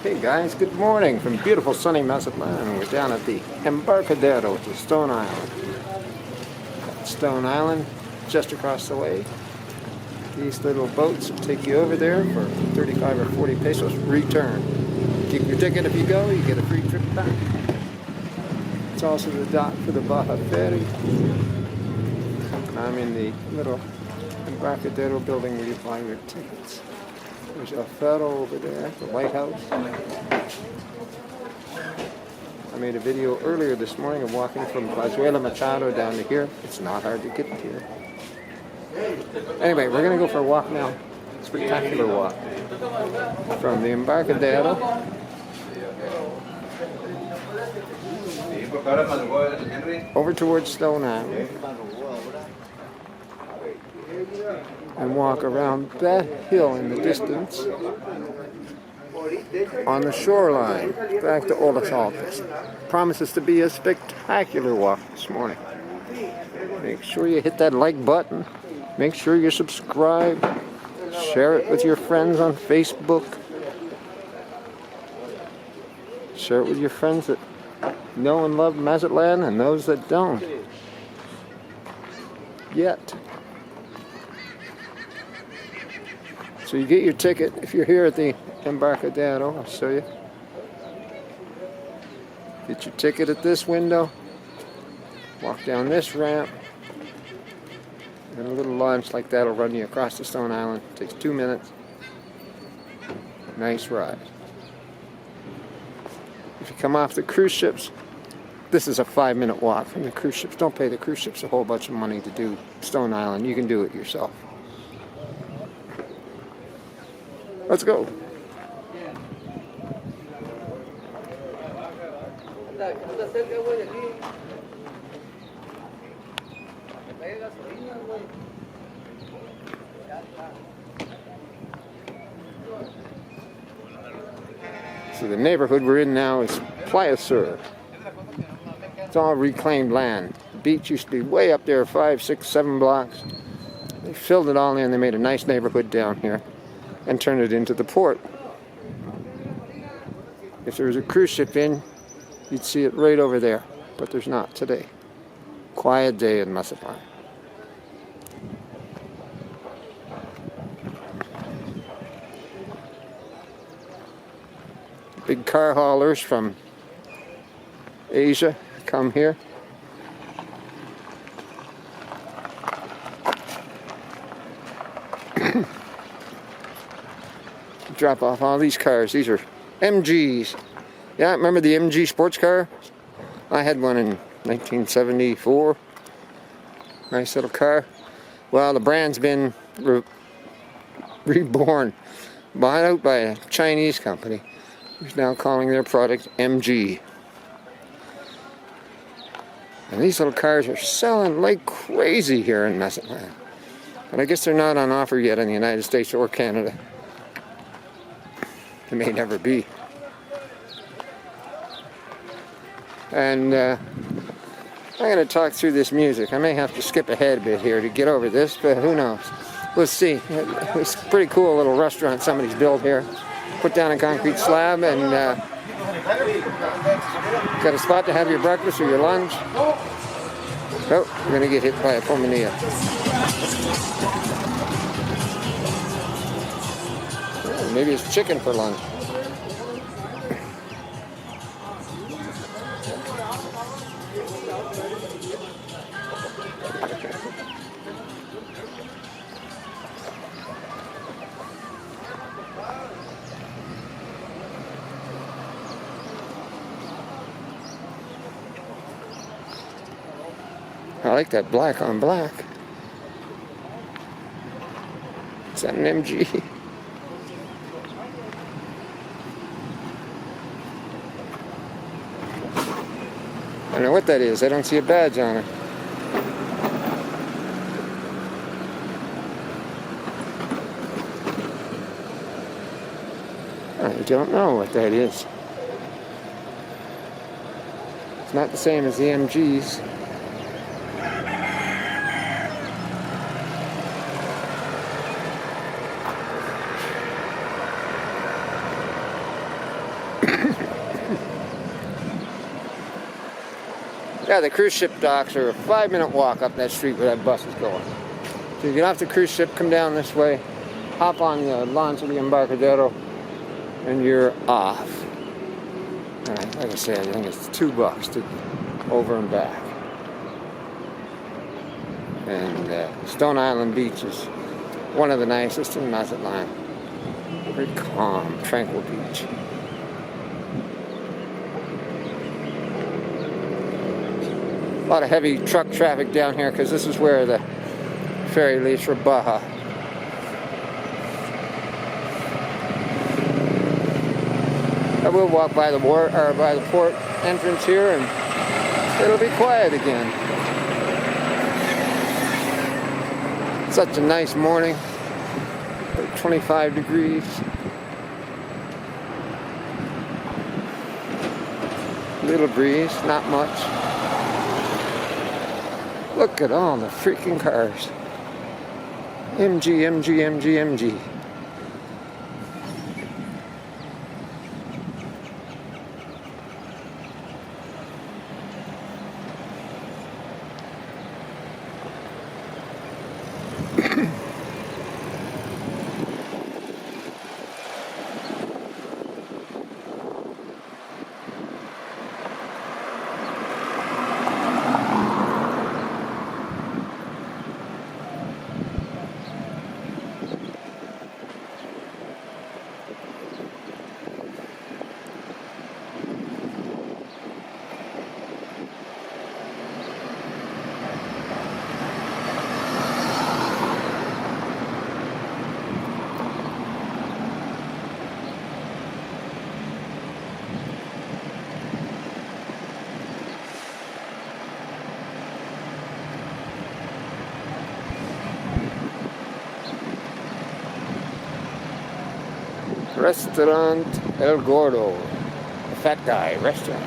Hey guys, good morning from beautiful sunny Mazatlan. We're down at the Embarcadero to Stone Island. Stone Island, just across the way. These little boats will take you over there for 35 or 40 pesos return. Keep your ticket if you go, you get a free trip back. It's also the dock for the Baja Ferries. I'm in the little Embarcadero building where you buy your tickets. There's a Flora over there, the lighthouse. I made a video earlier this morning of walking from Plazuela Machado down to here. It's not hard to get here. Anyway, we're going to go for a walk now. Spectacular walk. From the Embarcadero over towards Stone Island. And walk around that hill in the distance on the shoreline back to Olas Altas. Promises to be a spectacular walk this morning. Make sure you hit that like button. Make sure you subscribe. Share it with your friends on Facebook. Share it with your friends that know and love Mazatlan and those that don't yet. So you get your ticket if you're here at the Embarcadero. I'll show you. Get your ticket at this window. Walk down this ramp. And a little launch like that will run you across the Stone Island. It takes 2 minutes. Nice ride. If you come off the cruise ships, this is a 5-minute walk from the cruise ships. Don't pay the cruise ships a whole bunch of money to do Stone Island. You can do it yourself. Let's go. So the neighborhood we're in now is Playa Sur. It's all reclaimed land. The beach used to be way up there, 5, 6, 7 blocks. They filled it all in. They made a nice neighborhood down here and turned it into the port. If there was a cruise ship in, you'd see it right over there, but there's not today. Quiet day in Mazatlan. Big car haulers from Asia come here. Drop off all these cars. These are MGs. Yeah, remember the MG sports car? I had one in 1974. Nice little car. Well, the brand's been reborn. Bought out by a Chinese company who's now calling their product MG. And these little cars are selling like crazy here in Mazatlan. But I guess they're not on offer yet in the United States or Canada. It may never be. And I'm going to talk through this music. I may have to skip ahead a bit here to get over this, but who knows? Let's see. It's a pretty cool little restaurant somebody's built here. Put down a concrete slab and got a spot to have your breakfast or your lunch. Oh, you're going to get hit by a pulmonea. Maybe it's chicken for lunch. I like that black on black. Is that an MG? I don't know what that is. I don't see a badge on it. I don't know what that is. It's not the same as the MGs. Yeah, the cruise ship docks are a 5-minute walk up that street where that bus is going. So you get off the cruise ship, come down this way, hop on the launch of the Embarcadero, and you're off. And like I said, I think it's $2 to over and back. And Stone Island Beach is one of the nicest in Mazatlan. Very calm, tranquil beach. A lot of heavy truck traffic down here because this is where the ferry leaves for Baja. I will walk by the port entrance here, and it'll be quiet again. Such a nice morning. 25 degrees. Little breeze, not much. Look at all the freaking cars. MG, MG, MG, MG. Restaurant El Gordo, the fat guy restaurant.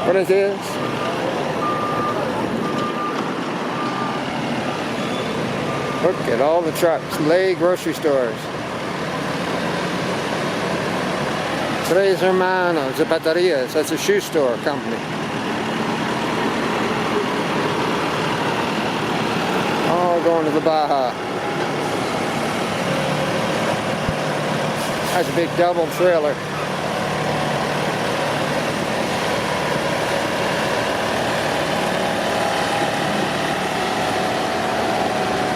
What it is? Look at all the trucks. Lay grocery stores. Tres Hermanos Zapaterias. That's a shoe store company. All going to the Baja. That's a big double trailer.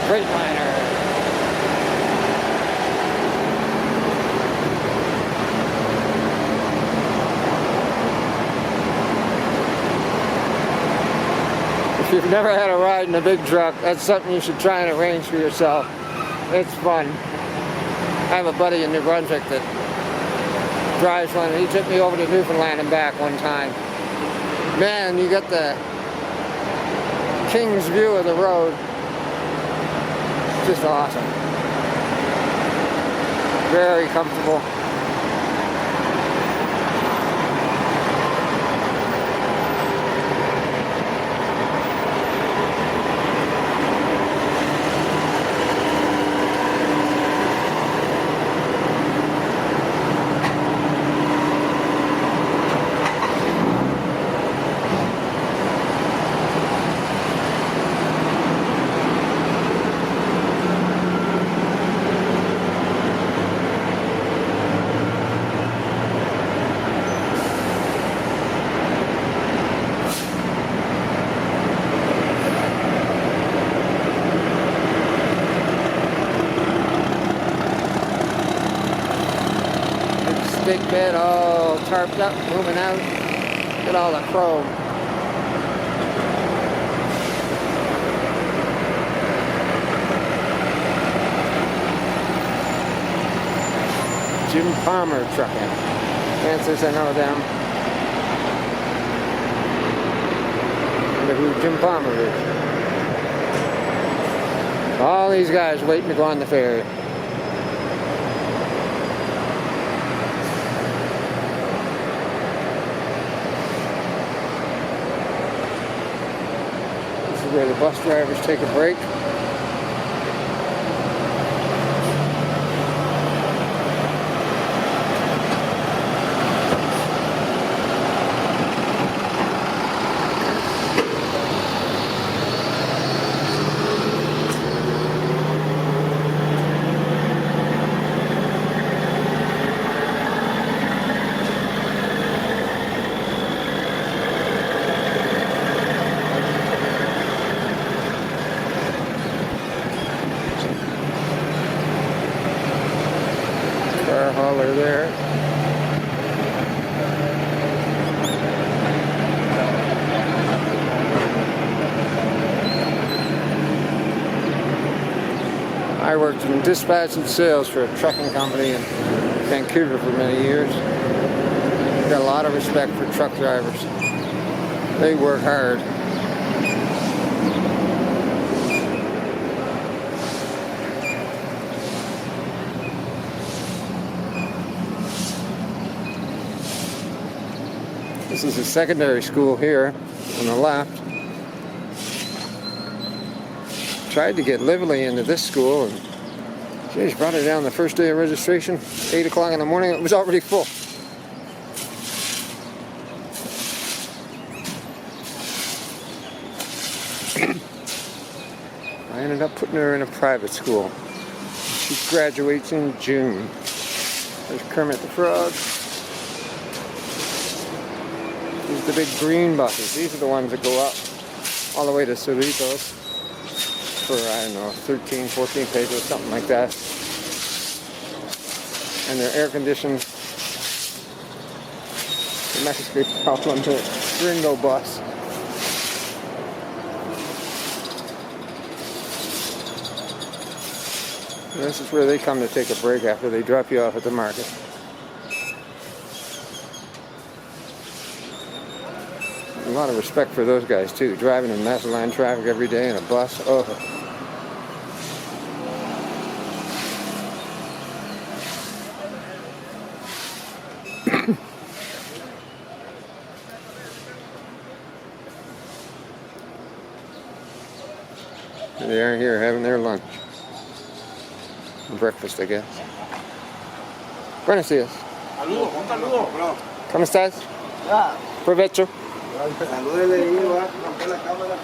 Freightliner. If you've never had a ride in a big truck, that's something you should try and arrange for yourself. It's fun. I have a buddy in New Brunswick that drives one, and he took me over to Newfoundland and back one time. Man, you get the king's view of the road. Just awesome. Very comfortable. Big bed all tarped up, moving out. Look at all the chrome. Jim Palmer trucking. Answers I know them. Wonder who Jim Palmer is. All these guys waiting to go on the ferry. This is where the bus drivers take a break. Car hauler there. I worked in dispatch and sales for a trucking company in Vancouver for many years. Got a lot of respect for truck drivers. They work hard. This is a secondary school here on the left. Tried to get Lively into this school, and geez, brought her down the first day of registration, 8 o'clock in the morning. It was already full. I ended up putting her in a private school. She graduates in June. There's Kermit the Frog. These are the big green buses. These are the ones that go up all the way to Cerritos for, I don't know, 13, 14 pesos, something like that. And they're air conditioned. Domestic problem to Gringo bus. And this is where they come to take a break after they drop you off at the market. A lot of respect for those guys too, driving in Mazatlan traffic every day in a bus. Oh. They are here having their lunch. Breakfast, I guess. Buenos días. Saludos, un saludo, bro. ¿Cómo estás? Ya. Provecho. Salúdele ahí, va a romper la cámara.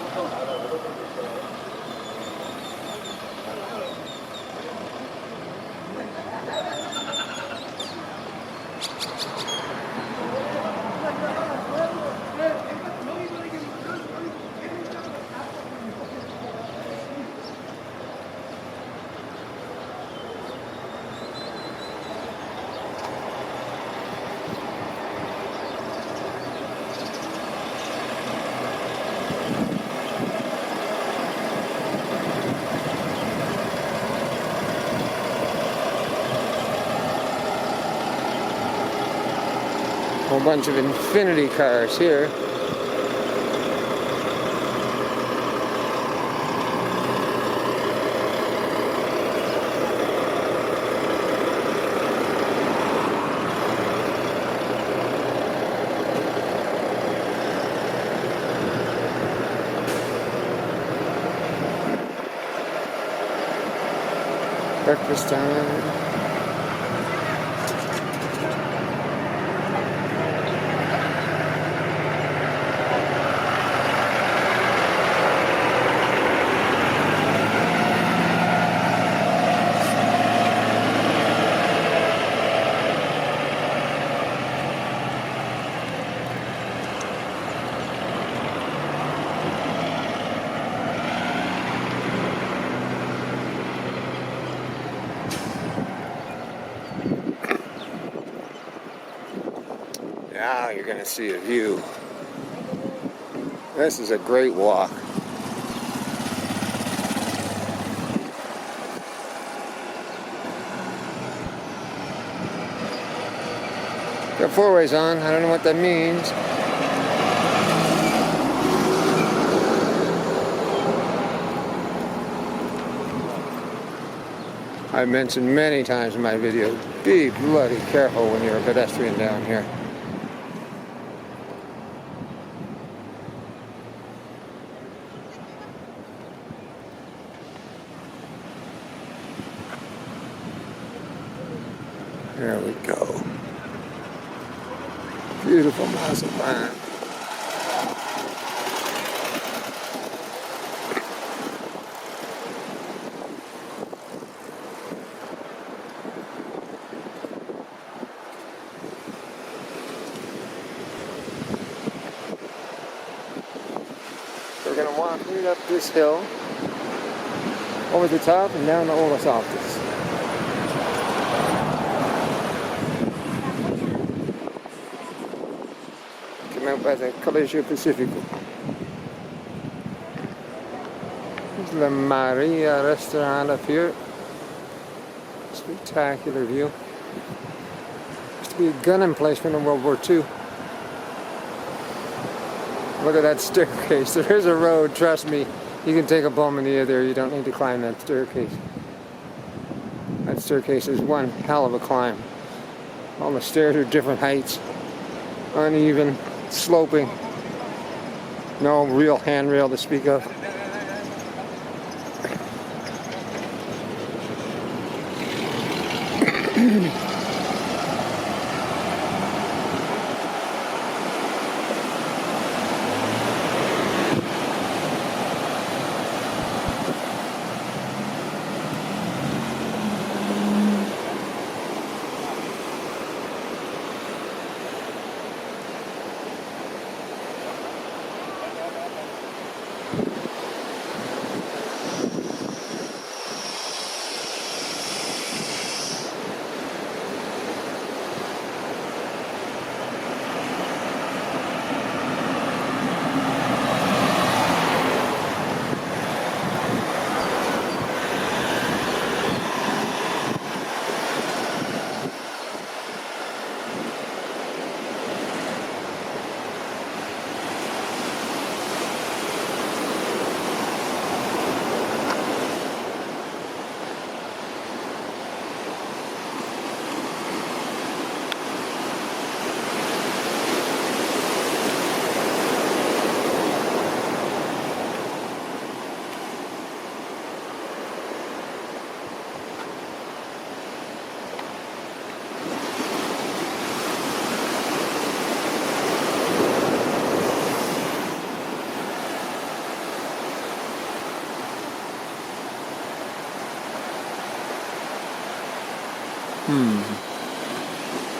Whole bunch of infinity cars here. Breakfast time. Now you're going to see a view. This is a great walk. Got four ways on. I don't know what that means. I've mentioned many times in my videos, be bloody careful when you're a pedestrian down here. There we go. Beautiful Mazatlan. We're going to walk right up this hill, over the top and down to Olas Altas. Come out by the Colegio Pacifico. There's La Maria restaurant up here. Spectacular view. Used to be a gun emplacement in World War II. Look at that staircase. There is a road, trust me. You can take a bum in the air there. You don't need to climb that staircase. That staircase is one hell of a climb. All the stairs are different heights. Uneven, sloping. No real handrail to speak of.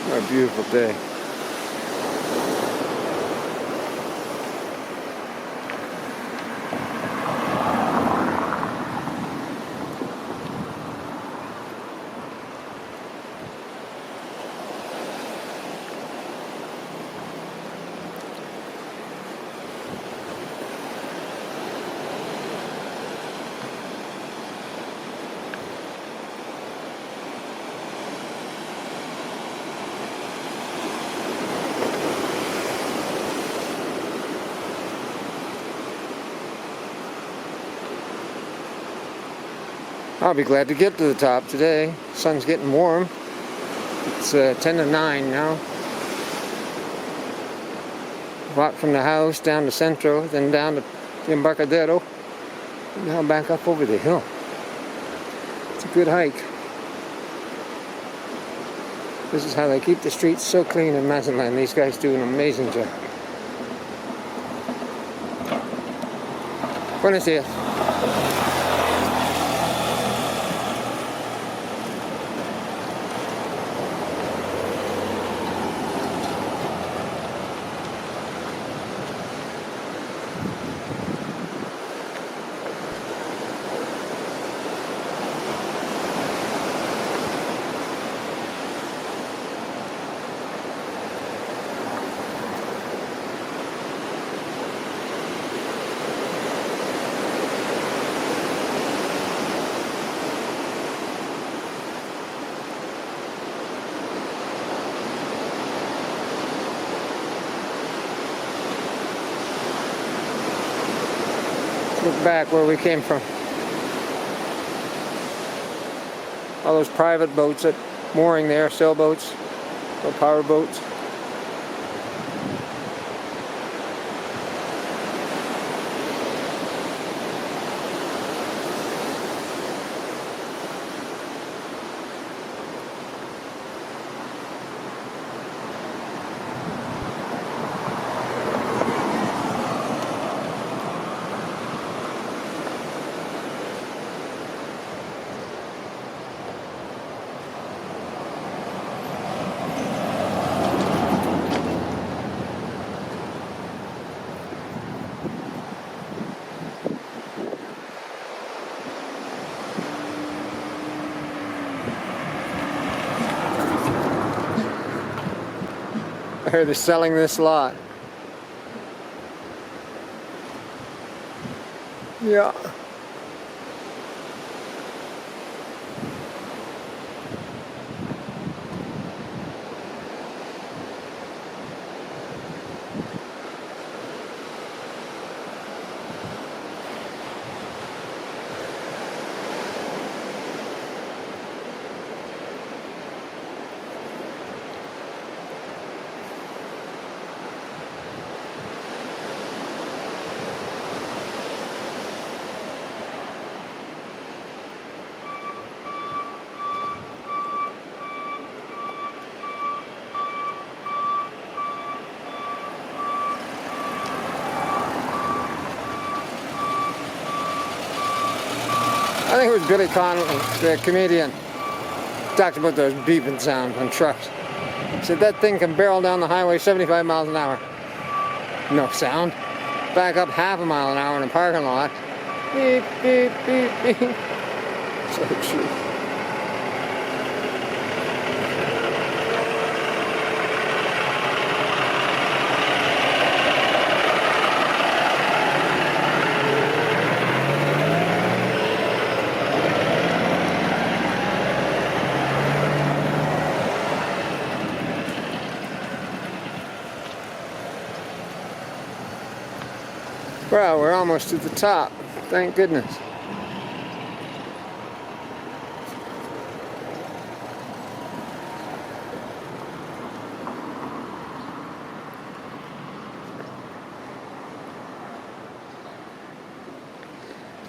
What a beautiful day. I'll be glad to get to the top today. Sun's getting warm. It's 10 to 9 now. Walk from the house down to Centro, then down to the Embarcadero, and now back up over the hill. It's a good hike. This is how they keep the streets so clean in Mazatlan. These guys do an amazing job. Buenos dias. Look back where we came from. All those private boats that mooring there, sailboats, or power boats. I heard they're selling this lot. Yeah. I think it was Billy Connolly, the comedian, talked about those beeping sounds on trucks. He said that thing can barrel down the highway 75 miles an hour. No sound. Back up half a mile an hour in a parking lot. Beep, beep, beep, beep. So true. Well, we're almost to the top. Thank goodness.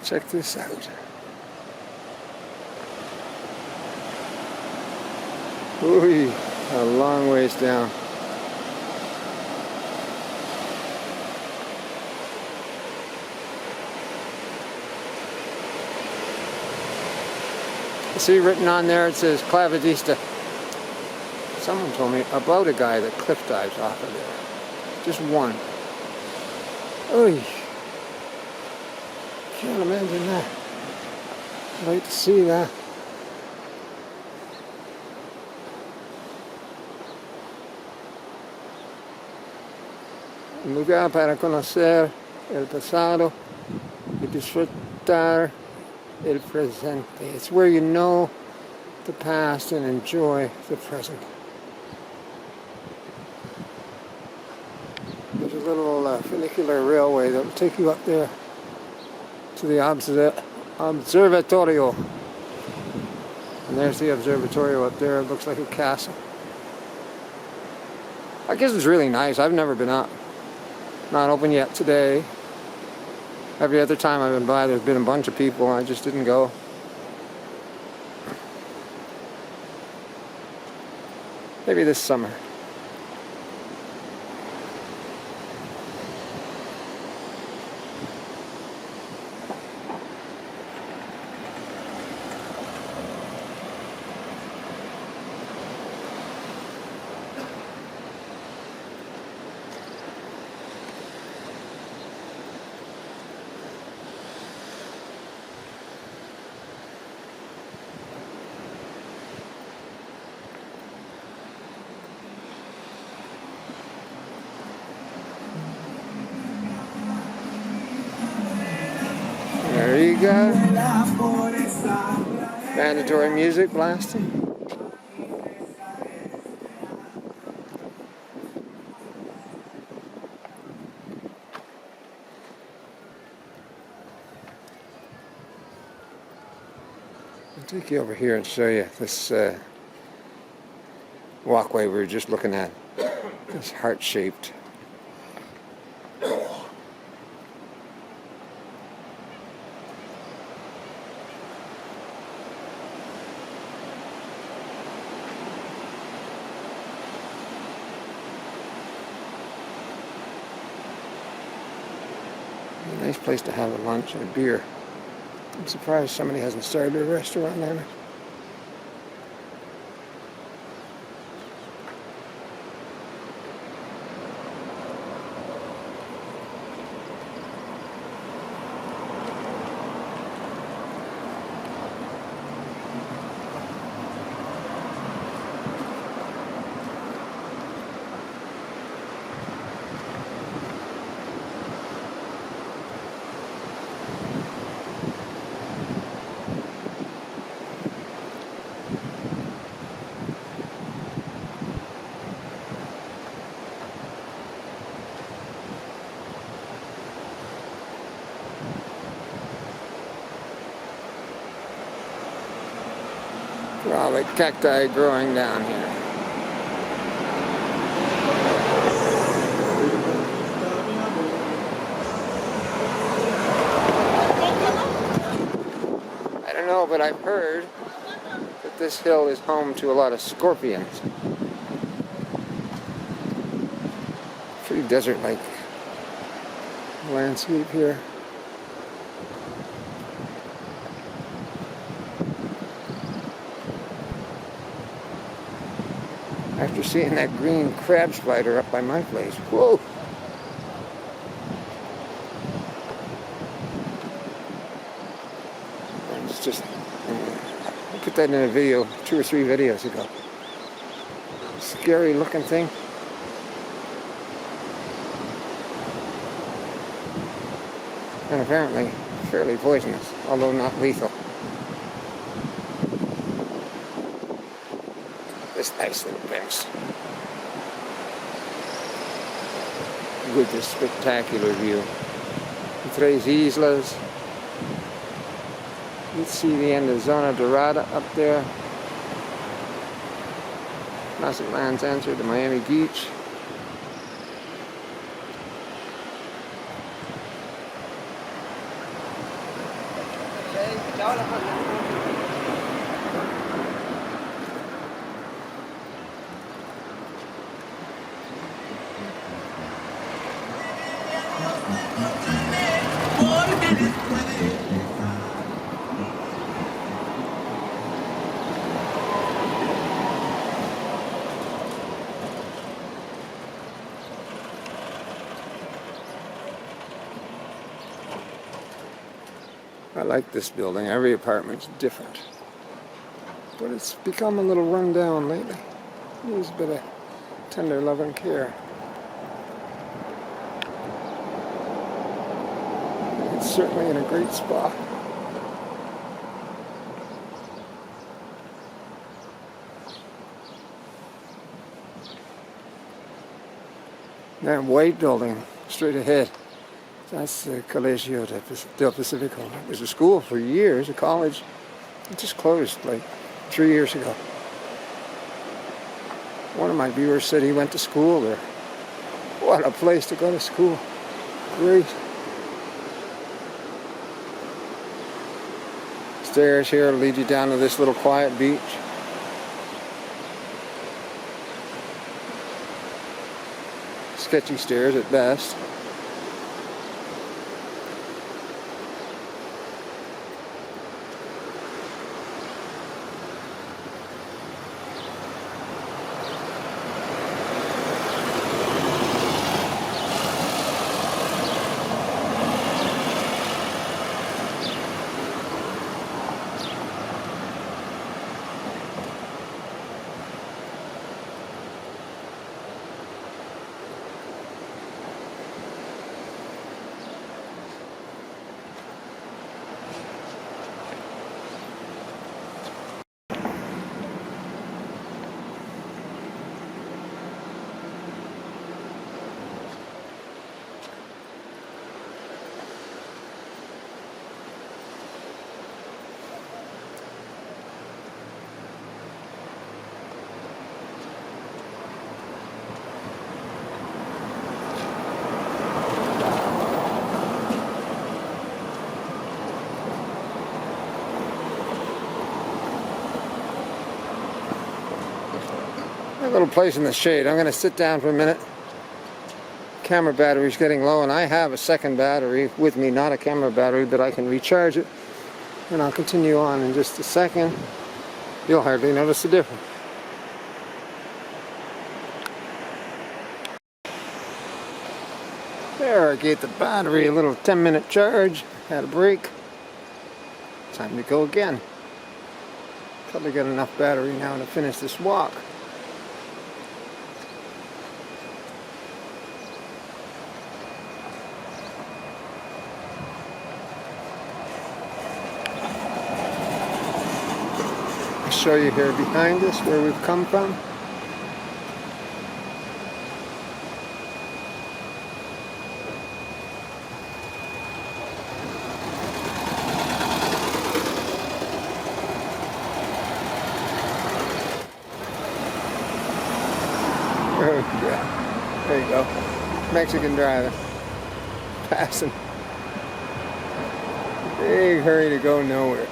Check this out. Ooh, a long ways down. See, written on there, it says Clavadista. Someone told me about a guy that cliff dives off of there. Just one. Oy. Can't imagine that. I'd like to see that. Un lugar para conocer el pasado y disfrutar el presente. It's where you know the past and enjoy the present. There's a little funicular railway that will take you up there to the Observatory. And there's the Observatory up there. It looks like a castle. I guess it's really nice. I've never been up. Not open yet today. Every other time I've been by, there's been a bunch of people, and I just didn't go. Maybe this summer. There you go. Mandatory music blasting. take you over here and show you this walkway we were just looking at. It's heart-shaped. A nice place to have a lunch and a beer. I'm surprised somebody hasn't started a restaurant on it. All the cacti growing down here. I don't know, but I've heard that this hill is home to a lot of scorpions. Pretty desert-like landscape here. After seeing that green crab spider up by my place, whoa! And it's just, I put that in a video 2 or 3 videos ago. Scary looking thing. And apparently fairly poisonous, although not lethal. This nice little glimpse with this spectacular view. Tres Islas. Let's see the end of Zona Dorada up there. Mazatlan's answer to Miami Beach. I like this building. Every apartment's different. But it's become a little run down lately. Needs a bit of tender love and care. It's certainly in a great spot. That white building straight ahead, that's the Colegio del Pacifico. It was a school for years, a college. It just closed like 3 years ago. One of my viewers said he went to school there. What a place to go to school. Great. Stairs here lead you down to this little quiet beach. Sketchy stairs at best. A little place in the shade. I'm going to sit down for a minute. Camera battery's getting low, and I have a second battery with me, not a camera battery, but I can recharge it. And I'll continue on in just a second. You'll hardly notice the difference. There, I gave the battery a little 10-minute charge. Had a break. Time to go again. Probably got enough battery now to finish this walk. I'll show you here behind us where we've come from. Yeah, there you go. Mexican driver passing. Big hurry to go nowhere.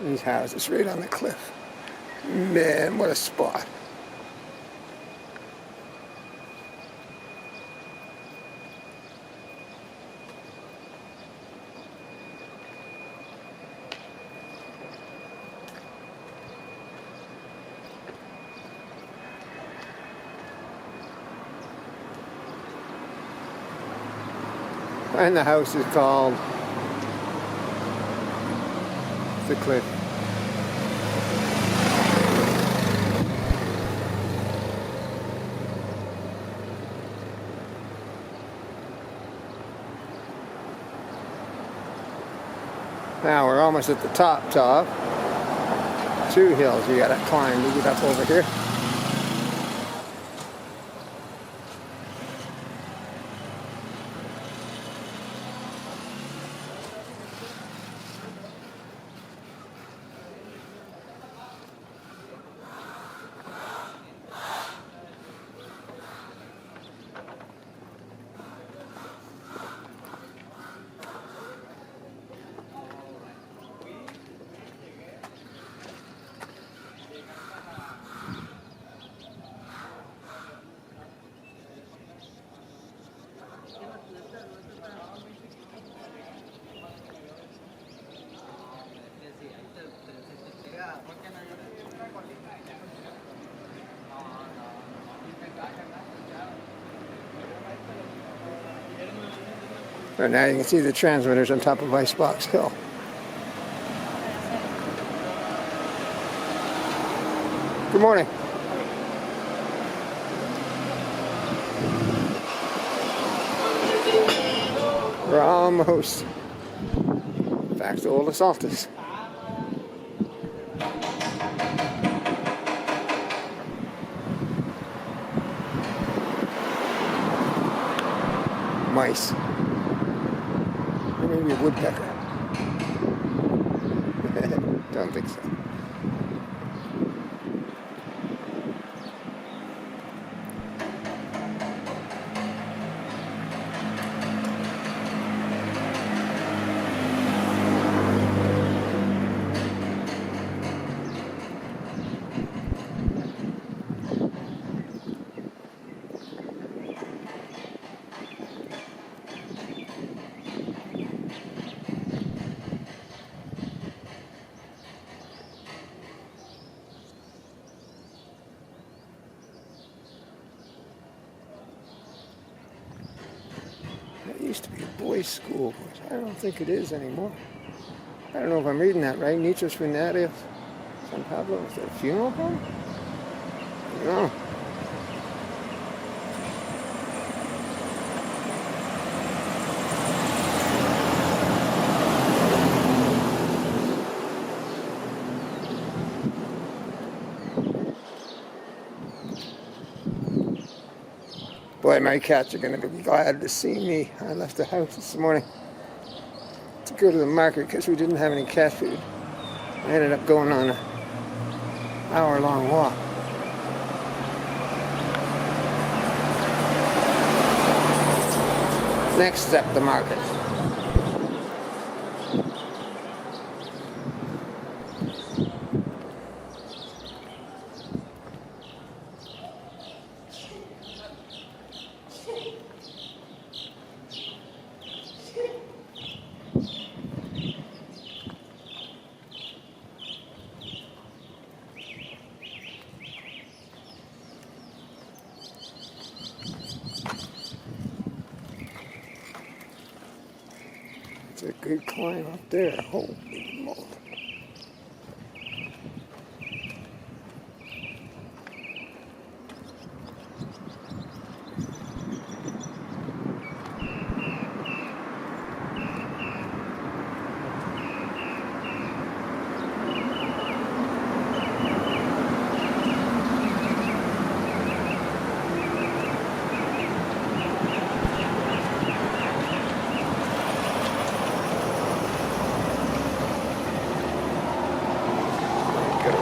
These houses right on the cliff. Man, what a spot. And the house is called the Cliff. Now we're almost at the top. 2 hills you gotta climb to get up over here. Right now you can see the transmitters on top of Icebox Hill. Good morning. We're almost back to Olas Altas. Mice. Or maybe a woodpecker. Don't think so. It used to be a boys' school, but I don't think it is anymore. I don't know if I'm reading that right. Nichos Funerarios San Pablo. Is that a funeral home? I don't know. Boy, my cats are going to be glad to see me. I left the house this morning to go to the market because we didn't have any cat food. I ended up going on an hour-long walk. Next step, the market. It's a good climb up there. Holy moly.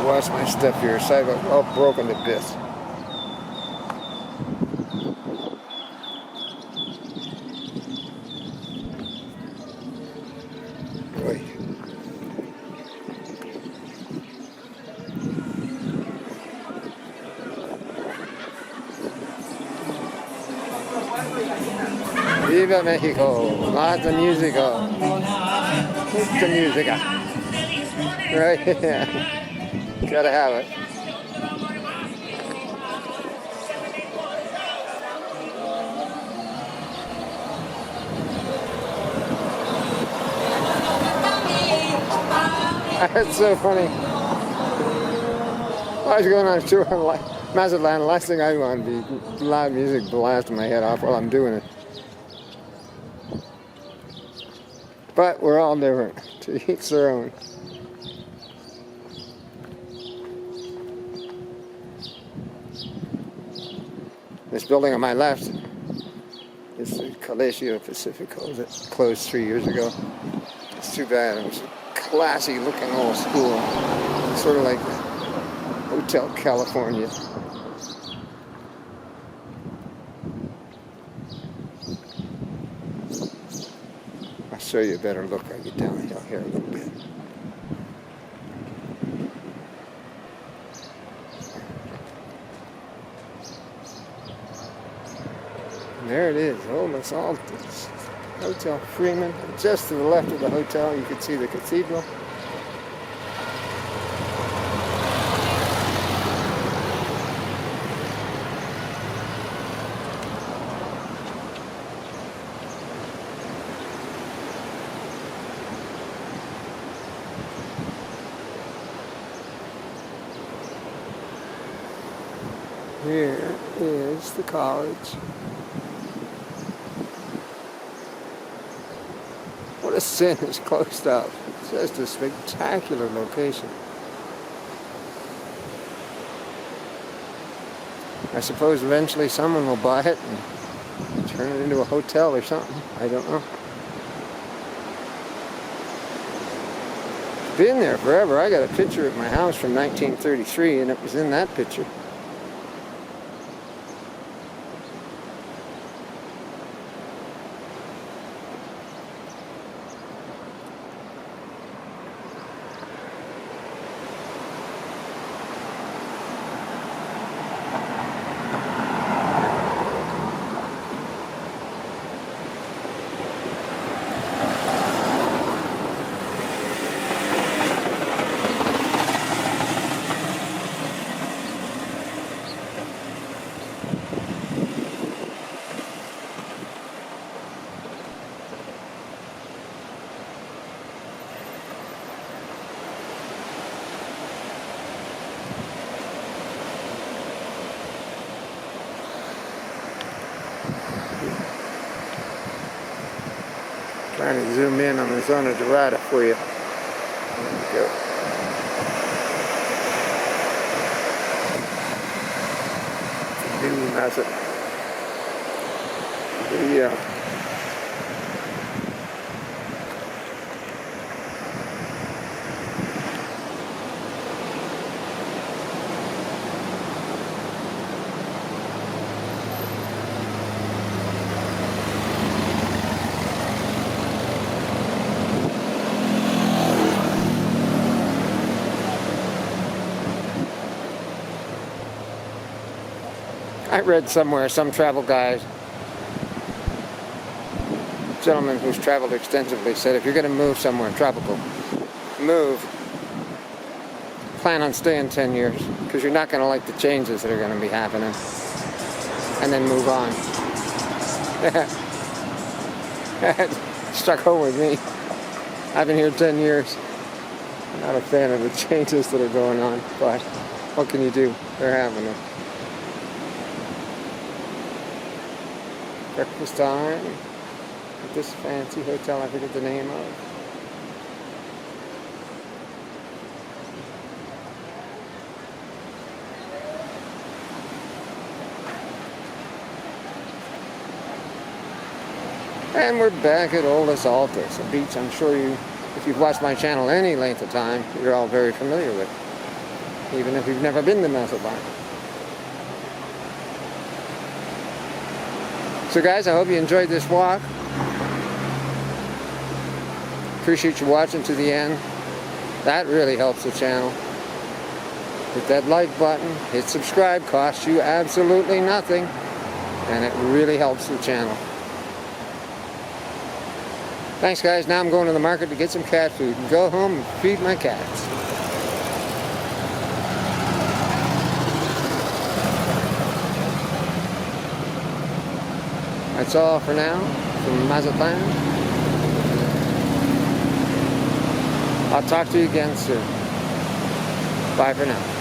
Watch my stuff here, sidewalk all broken to bits. Boy. Viva Mexico! Lots of musical. Mucha música. Right? Yeah. Gotta have it. That's so funny. I was going on a tour in Mazatlan. The last thing I want to be loud music blasting my head off while I'm doing it. But we're all different. To each their own. This building on my left is the Colegio Pacifico that closed 3 years ago. It's too bad. It was a classy looking old school. Sort of like Hotel California. I'll show you a better look. I get down the hill here a little bit. There it is, Olas Altas, Hotel Freeman. Just to the left of the hotel, you can see the cathedral. Here is the college. What a sin is closed up. It's just a spectacular location. I suppose eventually someone will buy it and turn it into a hotel or something. I don't know. It's been there forever. I got a picture at my house from 1933 and it was in that picture. Trying to zoom in on the zona dorada for you. There we go. New Mazatlan. Yeah. I read somewhere, some travel guide, gentleman who's traveled extensively, said if you're going to move somewhere tropical, move, plan on staying 10 years, because you're not going to like the changes that are going to be happening, and then move on. That struck home with me. I've been here 10 years. I'm not a fan of the changes that are going on, but what can you do? They're happening. Breakfast time at this fancy hotel I forget the name of. And we're back at Olas Altas, a beach I'm sure you, if you've watched my channel any length of time, you're all very familiar with, even if you've never been to Mazatlan. So guys, I hope you enjoyed this walk. Appreciate you watching to the end. That really helps the channel. Hit that like button, hit subscribe, costs you absolutely nothing, and it really helps the channel. Thanks guys, now I'm going to the market to get some cat food and go home and feed my cats. That's all for now from Mazatlan. I'll talk to you again soon. Bye for now.